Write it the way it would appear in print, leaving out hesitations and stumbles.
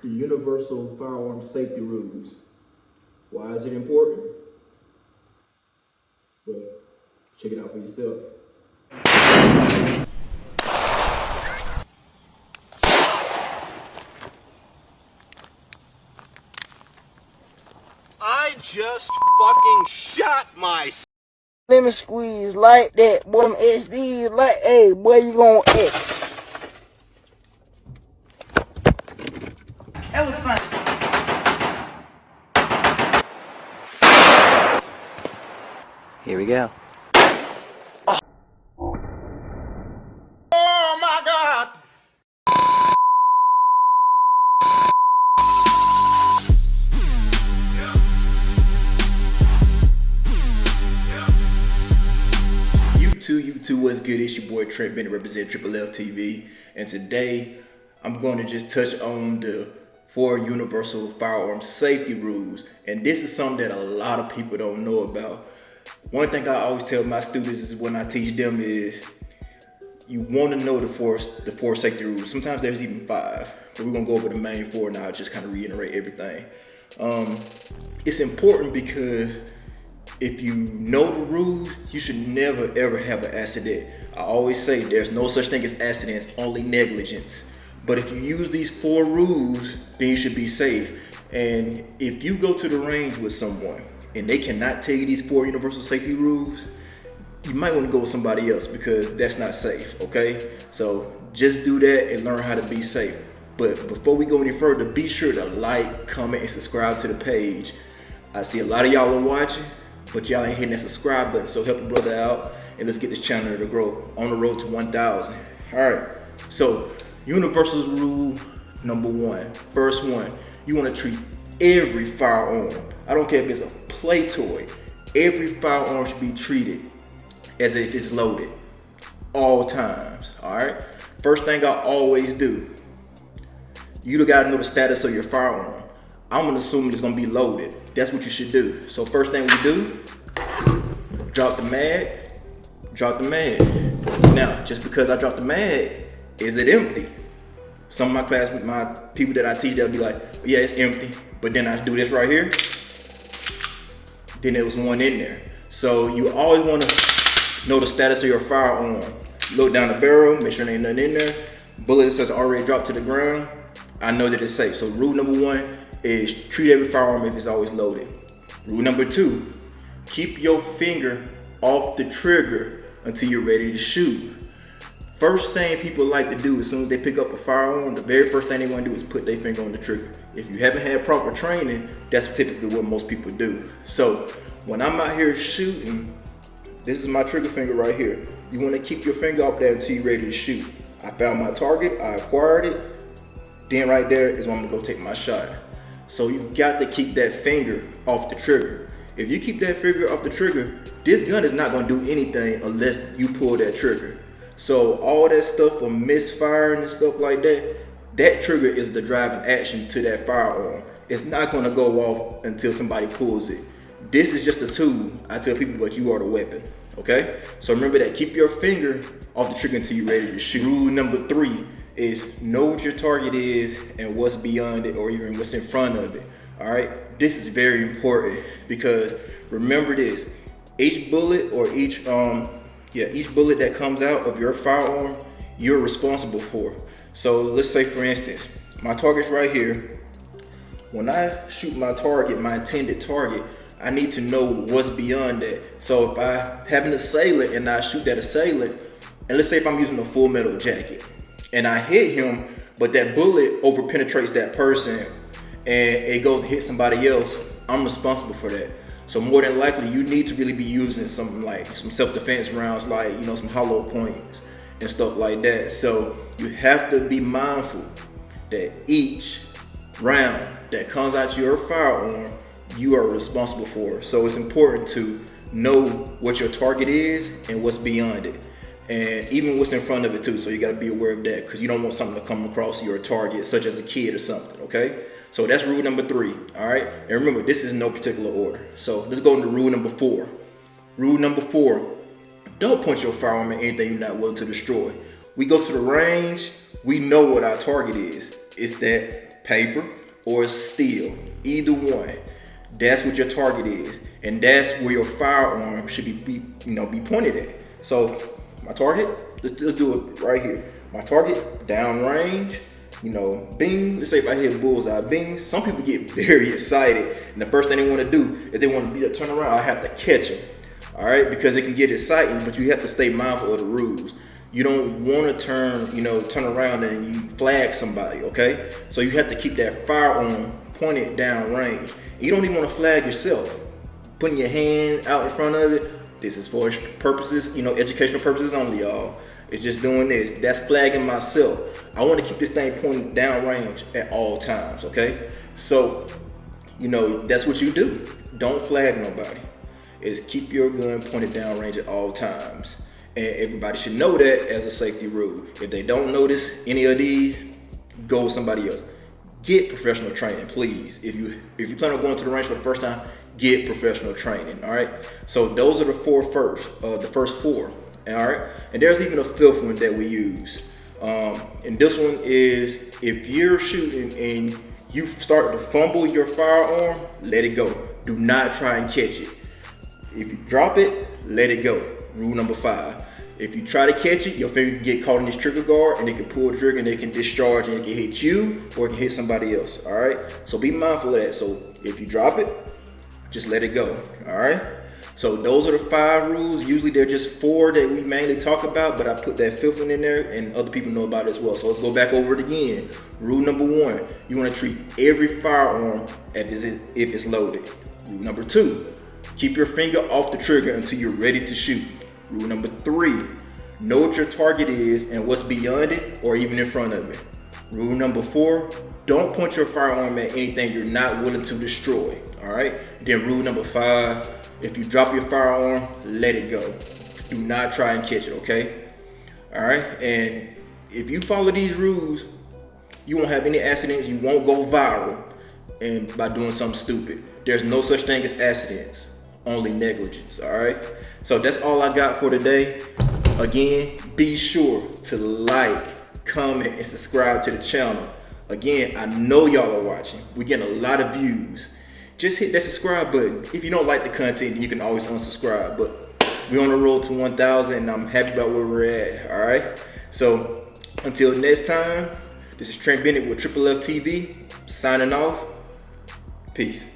the universal firearm safety rules. Why is it important? Well, check it out for yourself. I just fucking shot myself. Let me squeeze like that, boy. Them SDs like, hey, boy, you gon' X. That was fun. Here we go. Oh my God. YouTube, what's good? It's your boy Trent Bennett, represent Triple F TV, and today I'm going to just touch on the 4 universal firearm safety rules, and this is something that a lot of people don't know about. One thing I always tell my students is when I teach them is you want to know the four safety rules. Sometimes there's even 5, but we're gonna go over the main 4 now. Just kind of reiterate everything. It's important because if you know the rules, you should never ever have an accident. I always say there's no such thing as accidents, only negligence. But if you use these 4 rules, then you should be safe. And if you go to the range with someone and they cannot tell you these 4 universal safety rules, you might want to go with somebody else because that's not safe, okay? So just do that and learn how to be safe. But before we go any further, be sure to like, comment, and subscribe to the page. I see a lot of y'all are watching, but y'all ain't hitting that subscribe button, so help a brother out and let's get this channel to grow on the road to 1,000. All right, so universal rule number 1, first one, you want to treat every firearm, I don't care if it's a play toy, every firearm should be treated as if it's loaded, all times, all right? First thing I always do, you gotta know the status of your firearm. I'm gonna assume it's gonna be loaded. That's what you should do. So first thing we do, drop the mag, drop the mag. Now, just because I dropped the mag, is it empty? Some of my classmates, my people that I teach, they'll be like, yeah, it's empty. But then I do this right here, then there was one in there. So you always wanna know the status of your firearm. Look down the barrel, make sure there ain't nothing in there. Bullet says already dropped to the ground, I know that it's safe. So rule number 1 is treat every firearm if it's always loaded. Rule number 2, keep your finger off the trigger until you're ready to shoot. First thing people like to do as soon as they pick up a firearm, the very first thing they want to do is put their finger on the trigger. If you haven't had proper training, that's typically what most people do. So when I'm out here shooting, this is my trigger finger right here. You want to keep your finger up there until you're ready to shoot. I found my target, I acquired it, then right there is when I'm gonna go take my shot. So you got to keep that finger off the trigger. If you keep that finger off the trigger, this gun is not gonna do anything unless you pull that trigger. So all that stuff for misfiring and stuff like that, that trigger is the driving action to that firearm. It's not gonna go off until somebody pulls it. This is just a tool. I tell people, but you are the weapon, okay? So remember that, keep your finger off the trigger until you're ready to shoot. Rule number 3 is know what your target is and what's beyond it or even what's in front of it, all right? This is very important because remember this, each bullet or each bullet that comes out of your firearm, you're responsible for. So let's say for instance, my target's right here. When I shoot my target, my intended target, I need to know what's beyond that. So if I have an assailant and I shoot that assailant, and let's say if I'm using a full metal jacket and I hit him, but that bullet over penetrates that person and it goes to hit somebody else, I'm responsible for that. So more than likely you need to really be using something like some self-defense rounds, like, you know, some hollow points and stuff like that. So you have to be mindful that each round that comes out your firearm, you are responsible for. So it's important to know what your target is and what's beyond it, and even what's in front of it too. So you got to be aware of that because you don't want something to come across your target, such as a kid or something, okay? So that's rule number 3, all right? And remember, this is in no particular order. So let's go into rule number 4. Rule number 4, don't point your firearm at anything you're not willing to destroy. We go to the range, we know what our target is. It's that paper or steel, either one. That's what your target is, and that's where your firearm should be pointed at. So my target, let's do it right here. My target, downrange, bing. Let's say if I hit bullseye, bing. Some people get very excited, and the first thing they want to do is they want to be a turn around. I have to catch them, all right, because it can get exciting, but you have to stay mindful of the rules. You don't want to turn around and you flag somebody, okay? So you have to keep that firearm pointed downrange. You don't even want to flag yourself. Putting your hand out in front of it, this is for purposes, educational purposes only, y'all. It's just doing this. That's flagging myself. I want to keep this thing pointed downrange at all times, okay? So, that's what you do. Don't flag nobody. Is keep your gun pointed downrange at all times. And everybody should know that as a safety rule. If they don't notice any of these, go with somebody else. Get professional training, please. If you plan on going to the range for the first time, get professional training. All right. So those are the first four. All right. And there's even a fifth one that we use. And this one is if you're shooting and you start to fumble your firearm, let it go. Do not try and catch it. If you drop it, let it go. Rule number 5. If you try to catch it, your finger can get caught in this trigger guard and it can pull the trigger and it can discharge and it can hit you or it can hit somebody else. All right. So be mindful of that. So if you drop it, just let it go. All right. So those are the 5 rules. Usually they're just 4 that we mainly talk about, but I put that 5th one in there and other people know about it as well. So let's go back over it again. Rule number 1, you want to treat every firearm as if it's loaded. Rule number 2, keep your finger off the trigger until you're ready to shoot. Rule number 3, know what your target is and what's beyond it or even in front of it. Rule number 4, don't point your firearm at anything you're not willing to destroy. All right. Then rule number 5, if you drop your firearm, let it go. Do not try and catch it, okay? All right. And if you follow these rules, you won't have any accidents. You won't go viral and by doing something stupid. There's no such thing as accidents, only negligence. All right. So that's all I got for today. Again, be sure to like, comment, and subscribe to the channel. Again, I know y'all are watching. We're getting a lot of views. Just hit that subscribe button. If you don't like the content, you can always unsubscribe. But we're on the road to 1,000 and I'm happy about where we're at. All right. So until next time, this is Trent Bennett with Triple F TV signing off. Peace.